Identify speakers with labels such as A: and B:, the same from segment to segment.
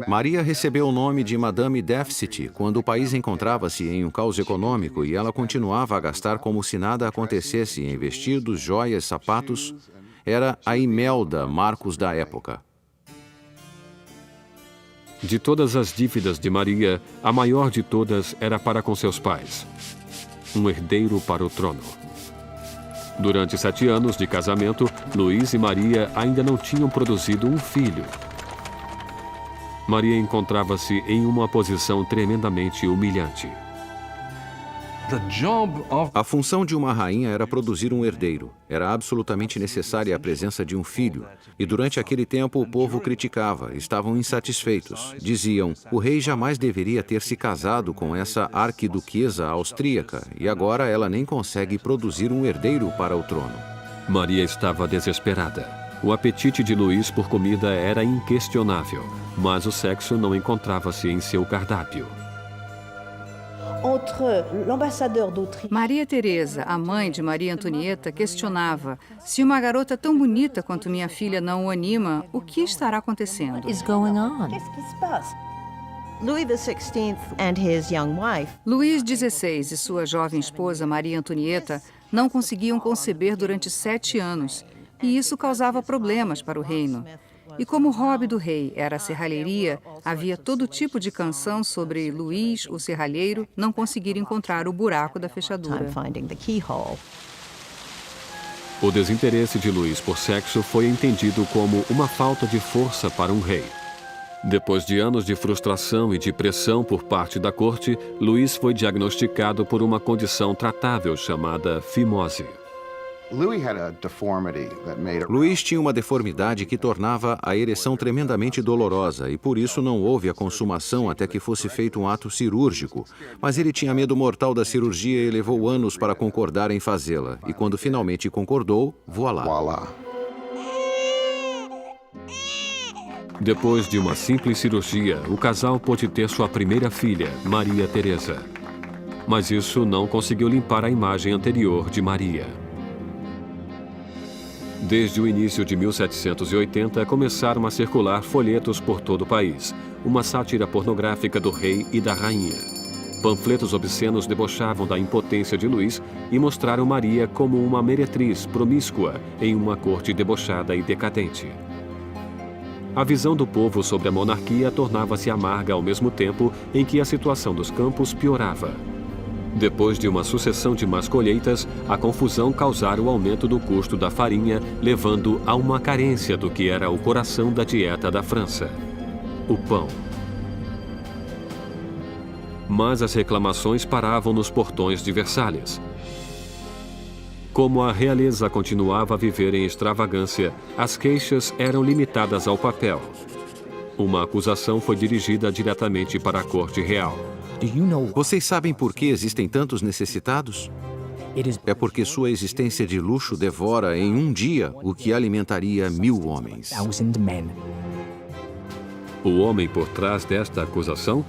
A: Maria recebeu o nome de Madame Déficit quando o país encontrava-se em um caos econômico e ela continuava a gastar como se nada acontecesse em vestidos, joias, sapatos. Era a Imelda Marcos da época.
B: De todas as dívidas de Maria, a maior de todas era para com seus pais. Um herdeiro para o trono. Durante 7 anos de casamento, Luís e Maria ainda não tinham produzido um filho. Maria encontrava-se em uma posição tremendamente humilhante.
A: A função de uma rainha era produzir um herdeiro. Era absolutamente necessária a presença de um filho. E durante aquele tempo o povo criticava, estavam insatisfeitos. Diziam, o rei jamais deveria ter se casado com essa arquiduquesa austríaca e agora ela nem consegue produzir um herdeiro para o trono.
B: Maria estava desesperada. O apetite de Luís por comida era inquestionável, mas o sexo não encontrava-se em seu cardápio.
C: Maria Teresa, a mãe de Maria Antonieta, questionava: se uma garota tão bonita quanto minha filha não o anima, o que estará acontecendo? Luís XVI e sua jovem esposa Maria Antonieta não conseguiam conceber durante 7 anos, e isso causava problemas para o reino. E como o hobby do rei era a serralheria, havia todo tipo de canção sobre Luís, o serralheiro, não conseguir encontrar o buraco da fechadura.
B: O desinteresse de Luís por sexo foi entendido como uma falta de força para um rei. Depois de anos de frustração e de pressão por parte da corte, Luís foi diagnosticado por uma condição tratável chamada fimose.
A: Luís tinha uma deformidade que tornava a ereção tremendamente dolorosa e por isso não houve a consumação até que fosse feito um ato cirúrgico. Mas ele tinha medo mortal da cirurgia e levou anos para concordar em fazê-la. E quando finalmente concordou, voilá.
B: Depois de uma simples cirurgia, o casal pôde ter sua primeira filha, Maria Teresa. Mas isso não conseguiu limpar a imagem anterior de Maria. Desde o início de 1780, começaram a circular folhetos por todo o país, uma sátira pornográfica do rei e da rainha. Panfletos obscenos debochavam da impotência de Luís e mostraram Maria como uma meretriz promíscua em uma corte debochada e decadente. A visão do povo sobre a monarquia tornava-se amarga ao mesmo tempo em que a situação dos campos piorava. Depois de uma sucessão de más colheitas, a confusão causara o aumento do custo da farinha, levando a uma carência do que era o coração da dieta da França: o pão. Mas as reclamações paravam nos portões de Versalhes. Como a realeza continuava a viver em extravagância, as queixas eram limitadas ao papel. Uma acusação foi dirigida diretamente para a corte real.
A: Vocês sabem por que existem tantos necessitados? É porque sua existência de luxo devora em um dia o que alimentaria 1000 homens.
B: O homem por trás desta acusação?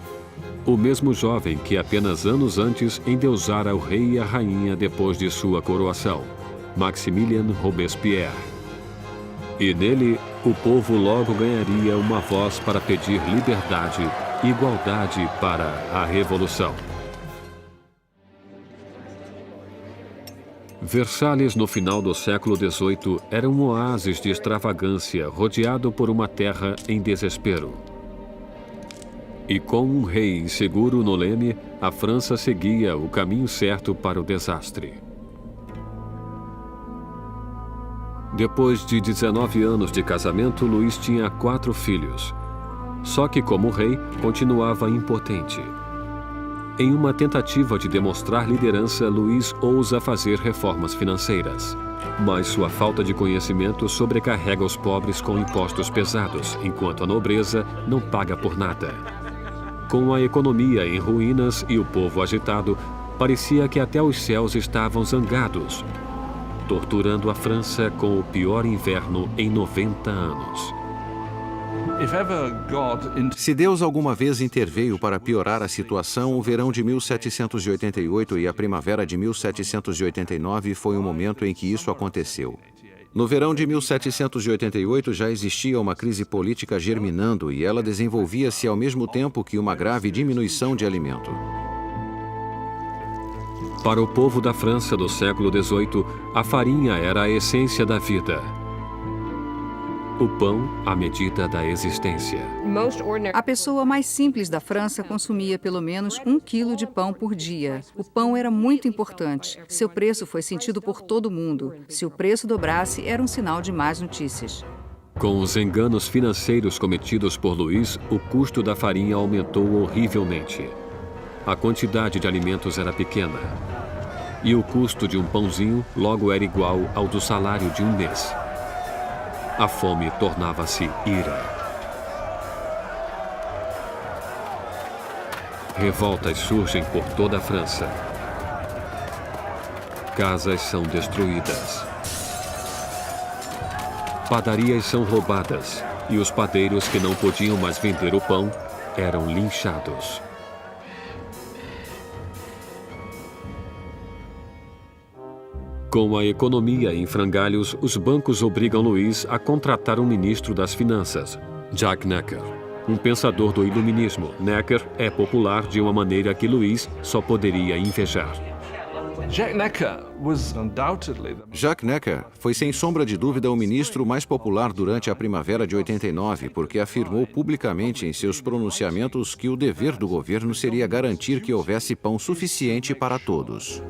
B: O mesmo jovem que apenas anos antes endeusara o rei e a rainha depois de sua coroação, Maximilien Robespierre. E nele, o povo logo ganharia uma voz para pedir liberdade, igualdade para a revolução. Versalhes, no final do século XVIII, era um oásis de extravagância rodeado por uma terra em desespero. E com um rei inseguro no leme, a França seguia o caminho certo para o desastre. Depois de 19 anos de casamento, Luís tinha 4 filhos. Só que, como rei, continuava impotente. Em uma tentativa de demonstrar liderança, Luís ousa fazer reformas financeiras. Mas sua falta de conhecimento sobrecarrega os pobres com impostos pesados, enquanto a nobreza não paga por nada. Com a economia em ruínas e o povo agitado, parecia que até os céus estavam zangados, torturando a França com o pior inverno em 90 anos.
A: Se Deus alguma vez interveio para piorar a situação, o verão de 1788 e a primavera de 1789 foi o momento em que isso aconteceu. No verão de 1788 já existia uma crise política germinando e ela desenvolvia-se ao mesmo tempo que uma grave diminuição de alimento.
B: Para o povo da França do século XVIII, a farinha era a essência da vida. O pão, a medida da existência.
C: A pessoa mais simples da França consumia pelo menos 1 quilo de pão por dia. O pão era muito importante. Seu preço foi sentido por todo mundo. Se o preço dobrasse, era um sinal de más notícias.
B: Com os enganos financeiros cometidos por Luís, o custo da farinha aumentou horrivelmente. A quantidade de alimentos era pequena. E o custo de um pãozinho logo era igual ao do salário de um mês. A fome tornava-se ira. Revoltas surgem por toda a França. Casas são destruídas. Padarias são roubadas e os padeiros que não podiam mais vender o pão eram linchados. Com a economia em frangalhos, os bancos obrigam Luís a contratar um ministro das finanças, Jacques Necker. Um pensador do iluminismo, Necker é popular de uma maneira que Luís só poderia invejar.
A: Jacques Necker foi sem sombra de dúvida o ministro mais popular durante a primavera de 89, porque afirmou publicamente em seus pronunciamentos que o dever do governo seria garantir que houvesse pão suficiente para todos.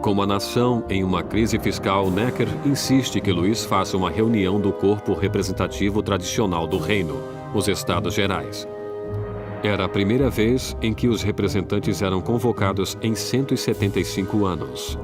B: Como a nação em uma crise fiscal, Necker insiste que Luís faça uma reunião do corpo representativo tradicional do reino, os Estados Gerais. Era a primeira vez em que os representantes eram convocados em 175 anos.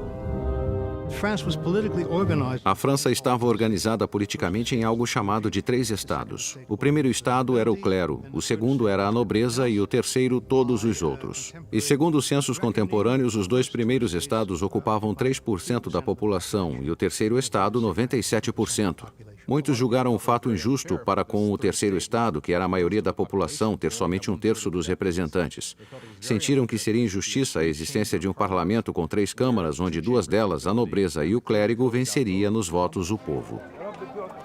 A: A França estava organizada politicamente em algo chamado de 3 estados. O primeiro estado era o clero, o segundo era a nobreza e o terceiro todos os outros. E segundo os censos contemporâneos, os 2 primeiros estados ocupavam 3% da população e o terceiro estado 97%. Muitos julgaram o fato injusto para com o terceiro estado, que era a maioria da população, ter somente 1/3 dos representantes. Sentiram que seria injustiça a existência de um parlamento com 3 câmaras, onde 2 delas, a nobreza e o clérigo, venceria nos votos o povo.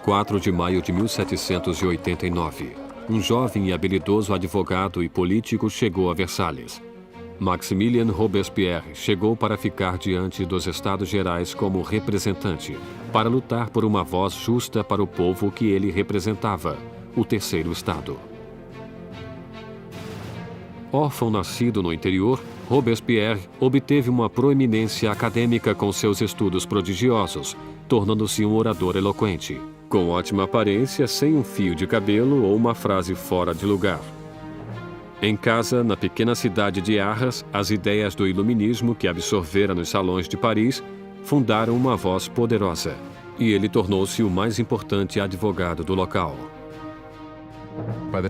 B: 4 de maio de 1789. Um jovem e habilidoso advogado e político chegou a Versalhes. Maximilien Robespierre chegou para ficar diante dos Estados Gerais como representante, para lutar por uma voz justa para o povo que ele representava, o terceiro Estado. Órfão nascido no interior, Robespierre obteve uma proeminência acadêmica com seus estudos prodigiosos, tornando-se um orador eloquente, com ótima aparência, sem um fio de cabelo ou uma frase fora de lugar. Em casa, na pequena cidade de Arras, as ideias do iluminismo que absorvera nos salões de Paris fundaram uma voz poderosa, e ele tornou-se o mais importante advogado do local.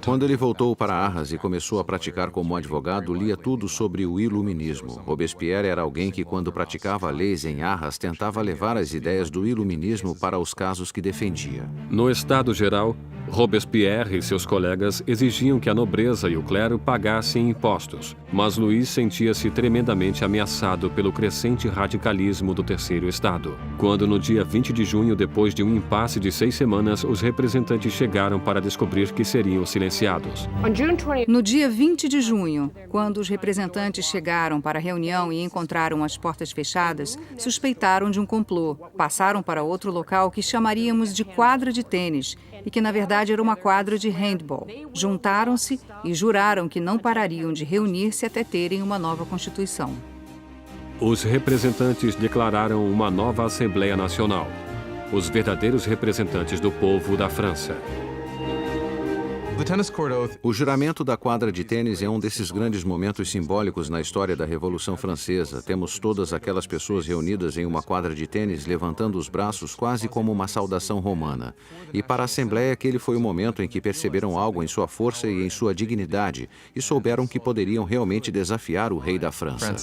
A: Quando ele voltou para Arras e começou a praticar como advogado, lia tudo sobre o iluminismo. Robespierre era alguém que, quando praticava leis em Arras, tentava levar as ideias do iluminismo para os casos que defendia.
B: No Estado Geral, Robespierre e seus colegas exigiam que a nobreza e o clero pagassem impostos, mas Luís sentia-se tremendamente ameaçado pelo crescente radicalismo do terceiro Estado. Quando, no dia 20 de junho, depois de um impasse de 6 semanas, os representantes chegaram para descobrir que seriam silenciados.
C: No dia 20 de junho, quando os representantes chegaram para a reunião e encontraram as portas fechadas, suspeitaram de um complô. Passaram para outro local que chamaríamos de quadra de tênis e que, na verdade, era uma quadra de handball. Juntaram-se e juraram que não parariam de reunir-se até terem uma nova Constituição.
B: Os representantes declararam uma nova Assembleia Nacional, os verdadeiros representantes do povo da França.
A: O juramento da quadra de tênis é um desses grandes momentos simbólicos na história da Revolução Francesa. Temos todas aquelas pessoas reunidas em uma quadra de tênis, levantando os braços quase como uma saudação romana. E para a Assembleia, aquele foi o momento em que perceberam algo em sua força e em sua dignidade e souberam que poderiam realmente desafiar o rei da França.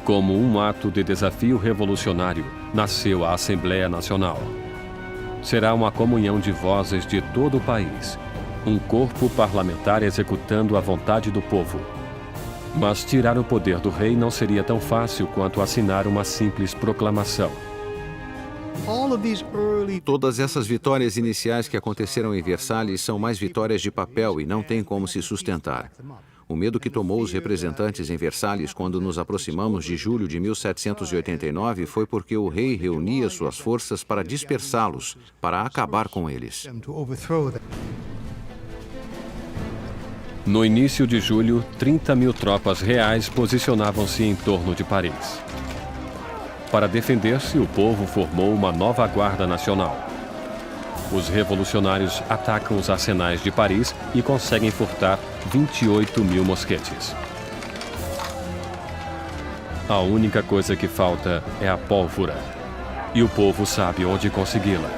B: Como um ato de desafio revolucionário, nasceu a Assembleia Nacional. Será uma comunhão de vozes de todo o país, um corpo parlamentar executando a vontade do povo. Mas tirar o poder do rei não seria tão fácil quanto assinar uma simples proclamação.
A: Todas essas vitórias iniciais que aconteceram em Versalhes são mais vitórias de papel e não têm como se sustentar. O medo que tomou os representantes em Versalhes quando nos aproximamos de julho de 1789 foi porque o rei reunia suas forças para dispersá-los, para acabar com eles.
B: No início de julho, 30.000 tropas reais posicionavam-se em torno de Paris. Para defender-se, o povo formou uma nova guarda nacional. Os revolucionários atacam os arsenais de Paris e conseguem furtar 28.000 mosquetes. A única coisa que falta é a pólvora, e o povo sabe onde consegui-la.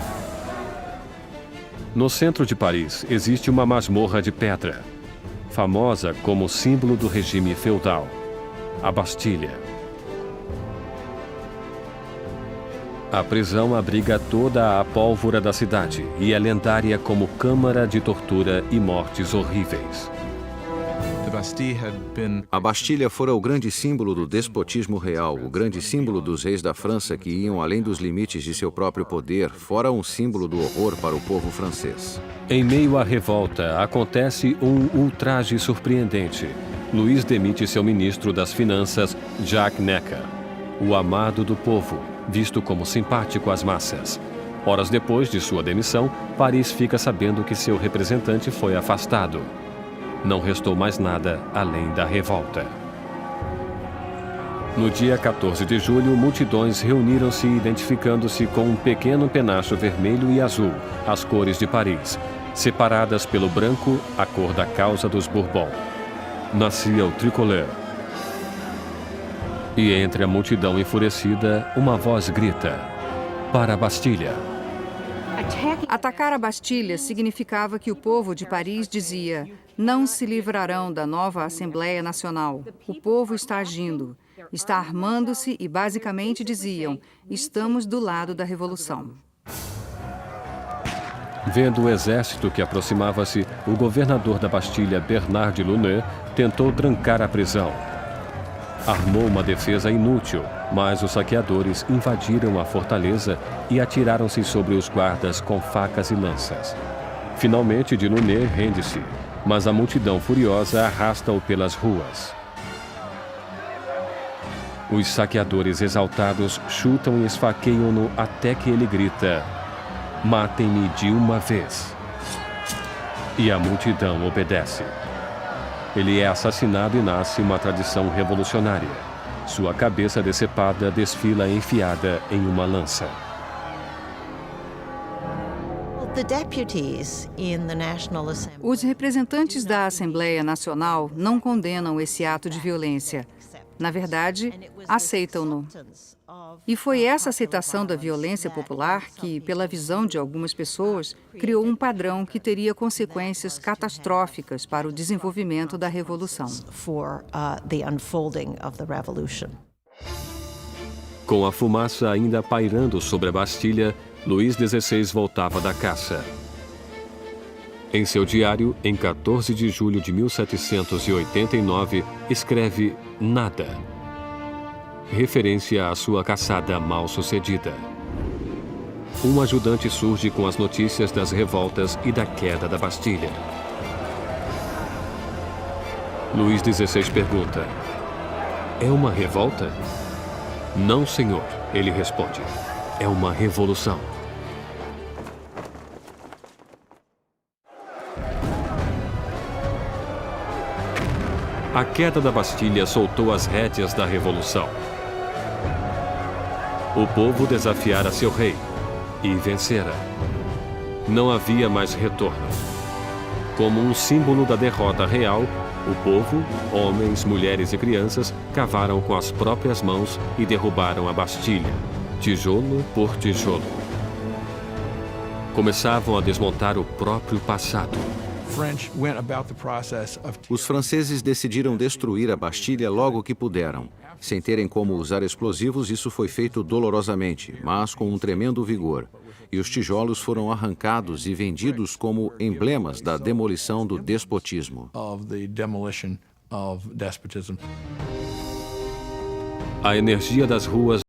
B: No centro de Paris existe uma masmorra de pedra, famosa como símbolo do regime feudal, a Bastilha. A prisão abriga toda a pólvora da cidade e é lendária como câmara de tortura e mortes horríveis.
A: A Bastilha fora o grande símbolo do despotismo real, o grande símbolo dos reis da França que iam além dos limites de seu próprio poder, fora um símbolo do horror para o povo francês.
B: Em meio à revolta, acontece um ultraje surpreendente. Louis demite seu ministro das Finanças, Jacques Necker, o amado do povo, visto como simpático às massas. Horas depois de sua demissão, Paris fica sabendo que seu representante foi afastado. Não restou mais nada além da revolta. No dia 14 de julho, multidões reuniram-se identificando-se com um pequeno penacho vermelho e azul, as cores de Paris, separadas pelo branco, a cor da causa dos Bourbon. Nascia o tricolor. E entre a multidão enfurecida, uma voz grita: para a Bastilha!
C: Atacar a Bastilha significava que o povo de Paris dizia: não se livrarão da nova Assembleia Nacional. O povo está agindo, está armando-se e basicamente diziam: estamos do lado da revolução.
B: Vendo o exército que aproximava-se, o governador da Bastilha, Bernard de Launay, tentou trancar a prisão. Armou uma defesa inútil, mas os saqueadores invadiram a fortaleza e atiraram-se sobre os guardas com facas e lanças. Finalmente, de Launay rende-se, mas a multidão furiosa arrasta-o pelas ruas. Os saqueadores exaltados chutam e esfaqueiam-no até que ele grita: matem-me de uma vez. E a multidão obedece. Ele é assassinado e nasce uma tradição revolucionária. Sua cabeça decepada desfila enfiada em uma lança.
C: Os representantes da Assembleia Nacional não condenam esse ato de violência. Na verdade, aceitam-no. E foi essa aceitação da violência popular que, pela visão de algumas pessoas, criou um padrão que teria consequências catastróficas para o desenvolvimento da Revolução.
B: Com a fumaça ainda pairando sobre a Bastilha, Luís XVI voltava da caça. Em seu diário, em 14 de julho de 1789, escreve nada, referência à sua caçada mal sucedida. Um ajudante surge com as notícias das revoltas e da queda da Bastilha. Luís XVI pergunta: é uma revolta? Não, senhor, ele responde. É uma revolução. A queda da Bastilha soltou as rédeas da Revolução. O povo desafiara seu rei e vencera. Não havia mais retorno. Como um símbolo da derrota real, o povo, homens, mulheres e crianças, cavaram com as próprias mãos e derrubaram a Bastilha, tijolo por tijolo. Começavam a desmontar o próprio passado.
A: Os franceses decidiram destruir a Bastilha logo que puderam. Sem terem como usar explosivos, isso foi feito dolorosamente, mas com um tremendo vigor. E os tijolos foram arrancados e vendidos como emblemas da demolição do despotismo.
B: A energia das ruas